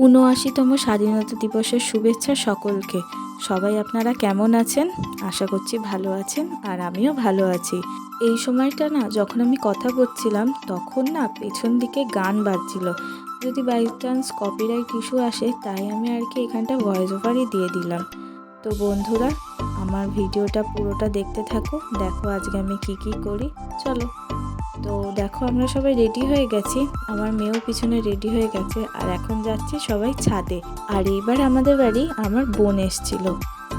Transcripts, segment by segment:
৭৯তম স্বাধীনতা দিবসের শুভেচ্ছা সকলকে। সবাই আপনারা কেমন আছেন? আশা করছি ভালো আছেন, আর আমিও ভালো আছি। এই সময়টা না, যখন আমি কথা বলছিলাম তখন না পেছন দিকে গান বাজছিল। যদি বাই চান্স কপিরাইট ইস্যু আসে, তাই আমি আর কি এখানটা ভয়েস ওভারই দিয়ে দিলাম। তো বন্ধুরা, আমার ভিডিওটা পুরোটা দেখতে থাকো। দেখো আজকে আমি কি করি। চলো। তো দেখো, আমরা সবাই রেডি হয়ে গেছি। আমার মেয়েও পিছনে রেডি হয়ে গেছে, আর এখন যাচ্ছি সবাই ছাদে। আর এইবার আমাদের বাড়ি আমার বোন এসেছিল।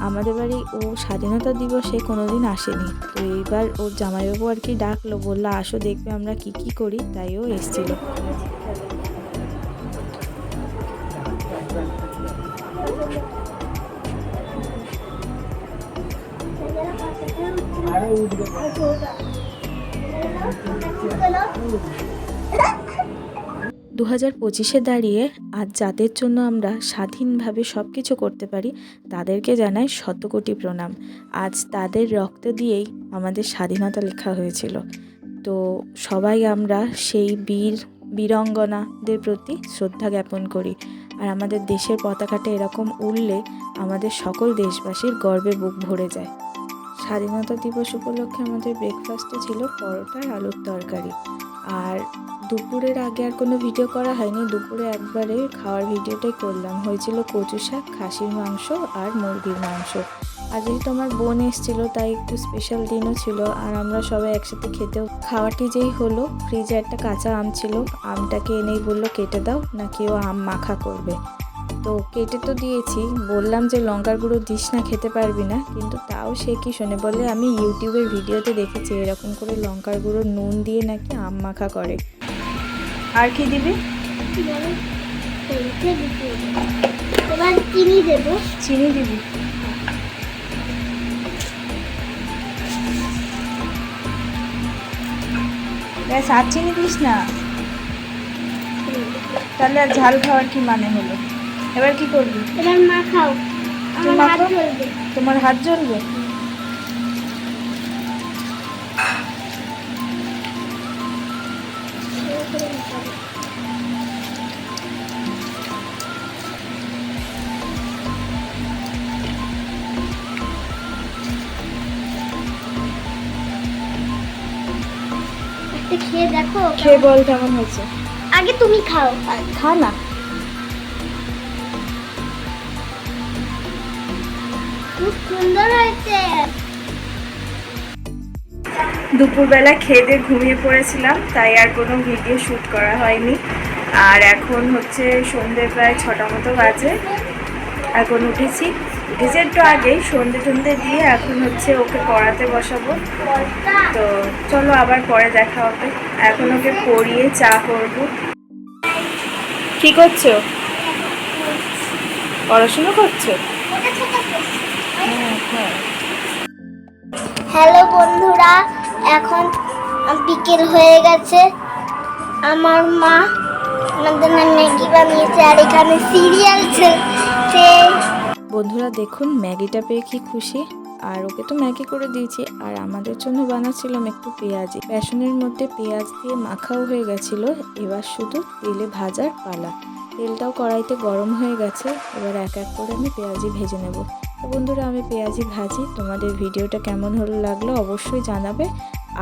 আমাদের বাড়ি ও স্বাধীনতা দিবসে কোনোদিন আসেনি, তো এইবার ওর জামাইবাবু আর কি ডাকলো, বললো আসো দেখবে আমরা কি করি, তাই ও এসেছিল। আরে উঠবে 2025-এ দাঁড়িয়ে আজ যাদের জন্য আমরা স্বাধীনভাবে সব কিছু করতে পারি, তাদেরকে জানাই শতকোটি প্রণাম। আজ তাদের রক্ত দিয়েই আমাদের স্বাধীনতা লেখা হয়েছিল। তো সবাই আমরা সেই বীরাঙ্গনাদের প্রতি শ্রদ্ধা জ্ঞাপন করি। আর আমাদের দেশের পতাকাটা এরকম উড়লে আমাদের সকল দেশবাসীর গর্বে বুক ভরে যায়। স্বাধীনতা দিবস উপলক্ষে আমাদের ব্রেকফাস্টে ছিল পরোটা আর আলুর তরকারি। আর দুপুরের আগে আর কোনো ভিডিও করা হয়নি, দুপুরে একবারে খাওয়ার ভিডিওটাই করলাম। হয়েছিল কচু শাক, খাসির মাংস আর মুরগির মাংস। আর যেহেতু আমার বোন এসেছিলো, তাই একটু স্পেশাল দিনও ছিল। আর আমরা সবাই একসাথে খেতেও খাওয়াটি যেই হলো, ফ্রিজে একটা কাঁচা আম ছিল, আমটাকে এনেই বললো কেটে দাও, নাকি ও আম মাখা করবে। তো কেটে তো দিয়েছি, বললাম যে লঙ্কার গুঁড়ো দিস না, খেতে পারবি না, কিন্তু তাও সে কি শোনে, বলে আমি ইউটিউবের ভিডিওতে দেখেছি এরকম করে লঙ্কার গুঁড়ো নুন দিয়ে নাকি আম মাখা করে। আর কি দিবি? চিনি দেবো। চিনি দিবি? ব্যাস, আর চিনি দিস না, তাহলে আর ঝাল খাওয়ার কি মানে হলো? এবার কি করবি? এবার মাখাও। আমার হাত জ্বলবে। তোমার হাত জ্বলবে? খেয়ে দেখো, খেয়ে বল কেমন হয়েছে। আগে তুমি খাও। খা না। খুব সুন্দর হয়েছে। দুপুরবেলা খেয়ে দিয়ে ঘুমিয়ে পড়েছিলাম, তাই আর কোনো ভিডিও শ্যুট করা হয়নি। আর এখন হচ্ছে সন্ধ্যে প্রায় 6টা মতো বাজে। এখন উঠেছি একটু আগেই, সন্ধ্যে দিয়ে এখন হচ্ছে ওকে পড়াতে বসাবো। তো চলো আবার পরে দেখা হবে। এখন ওকে পড়িয়ে চা করব। কি করছো? পড়াশোনা করছো? হ্যালো বন্ধুরা, এখন বিকেল হয়ে গেছে। আমার মা আমাদের ম্যাগি বানিয়েছে, আর এখানে সিরিয়াল চলছে। বন্ধুরা দেখুন, ম্যাগিটা পেয়ে কি খুশি। আর ওকে তো ম্যাগি করে দিয়েছি, আর আমাদের জন্য বানাচ্ছিলাম একটু পেঁয়াজি। বেসনের মধ্যে পেঁয়াজ দিয়ে মাখাও হয়ে গেছিলো, এবার শুধু তেলে ভাজার পালা। তেলটাও কড়াইতে গরম হয়ে গেছে, এবার এক এক করে আমি পেঁয়াজি ভেজে নেব। তো বন্ধুরা, আমি পেঁয়াজি ভাজি। তোমাদের ভিডিওটা কেমন লাগলো অবশ্যই জানাবে।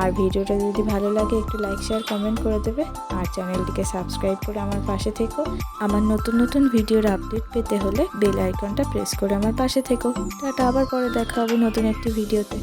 আর ভিডিওটা যদি ভালো লাগে একটু লাইক, শেয়ার, কমেন্ট করে দেবে। আর চ্যানেলটিকে সাবস্ক্রাইব করে আমার পাশে থেকো। আমার নতুন ভিডিওর আপডেট পেতে হলে বেল আইকনটা প্রেস করে আমার পাশে থেকো। টাটা, আবার পরে দেখা হবে নতুন একটি ভিডিওতে।